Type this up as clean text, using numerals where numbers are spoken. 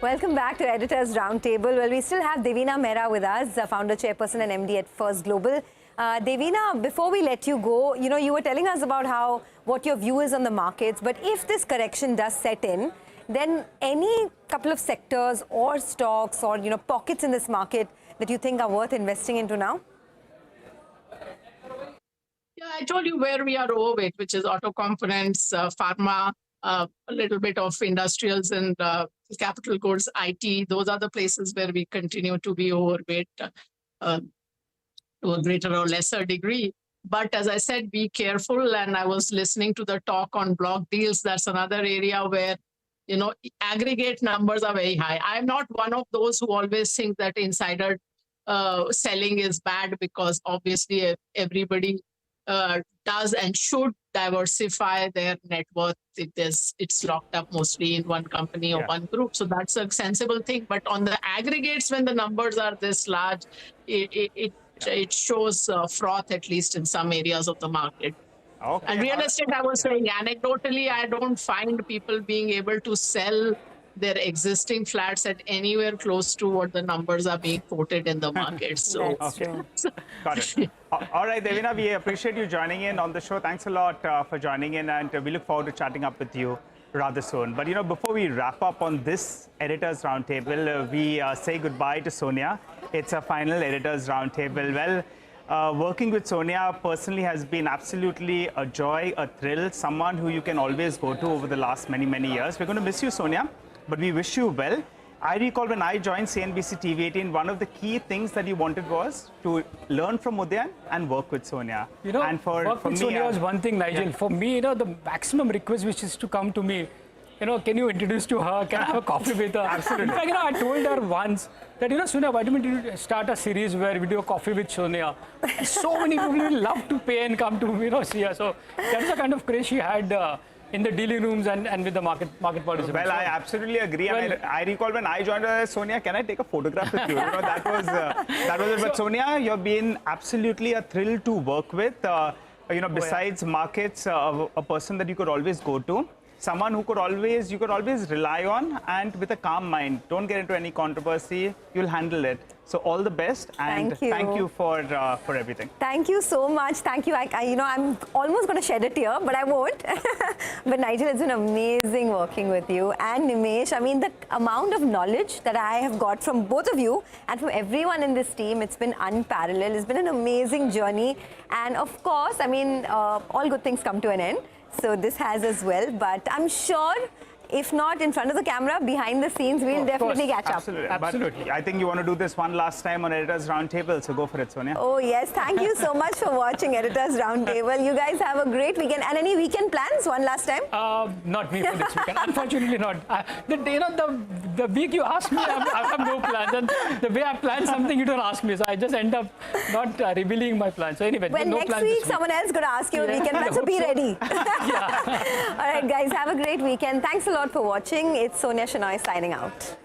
Welcome back to Editors Roundtable. Well, we still have Devina Mehra with us, founder, chairperson and MD at First Global. Devina, before we let you go, you were telling us about what your view is on the markets. But if this correction does set in, then any couple of sectors or stocks or pockets in this market that you think are worth investing into now? Yeah, I told you where we are overweight, which is auto components, pharma, a little bit of industrials and capital goods, IT. Those are the places where we continue to be overweight to a greater or lesser degree. But as I said, be careful. And I was listening to the talk on block deals. That's another area where, aggregate numbers are very high. I'm not one of those who always think that insider selling is bad, because obviously everybody does and should diversify their net worth if it's locked up mostly in one company or one group. So that's a sensible thing. But on the aggregates, when the numbers are this large, it shows froth, at least in some areas of the market. Okay. And real estate, I was saying, anecdotally, I don't find people being able to sell their existing flats at anywhere close to what the numbers are being quoted in the market. So, Got it. All right, Devina, we appreciate you joining in on the show. Thanks a lot for joining in, and we look forward to chatting up with you rather soon. But before we wrap up on this Editors Roundtable, we say goodbye to Sonia. It's a final Editors Roundtable. Well, working with Sonia personally has been absolutely a joy, a thrill, someone who you can always go to over the last many, many years. We're going to miss you, Sonia, but we wish you well. I recall when I joined CNBC-TV18, one of the key things that you wanted was to learn from Udayan and work with Sonia. And work with Sonia was one thing, Nigel. For me, the maximum request which is to come to me, can you introduce to her? Can I have a coffee with her? Absolutely. In fact, I told her once that, Sonia, why don't we start a series where we do a coffee with Sonia? So many people will love to pay and come to, see her. So that's the kind of craze she had in the dealing rooms and with the market participants. Well, I absolutely agree. Well, I recall when I joined her, Sonia, can I take a photograph with you? That was it. But Sonia, you've been absolutely a thrill to work with. Besides markets, a person that you could always go to. Someone who you could always rely on, and with a calm mind. Don't get into any controversy. You'll handle it. So all the best, and thank you for everything. Thank you so much. Thank you. I'm almost going to shed a tear, but I won't. But Nigel, it's been amazing working with you, and Nimesh. I mean, the amount of knowledge that I have got from both of you and from everyone in this team, it's been unparalleled. It's been an amazing journey, and of course, I mean, all good things come to an end. So this has as well, but I'm sure, if not in front of the camera, behind the scenes, we'll definitely catch up. Absolutely. But I think you want to do this one last time on Editors Roundtable, so go for it, Sonia. Oh, yes. Thank you so much for watching Editors Roundtable. You guys have a great weekend. And any weekend plans, one last time? Not me for this weekend. Unfortunately not. The week you asked me, I have no plans. And the way I plan something, you don't ask me. So I just end up not revealing my plans. So anyway, well, no next plans week, someone else is going to ask you a weekend plan, so be ready. All right, guys, have a great weekend. Thanks a lot for watching. It's Sonia Shenoy signing out.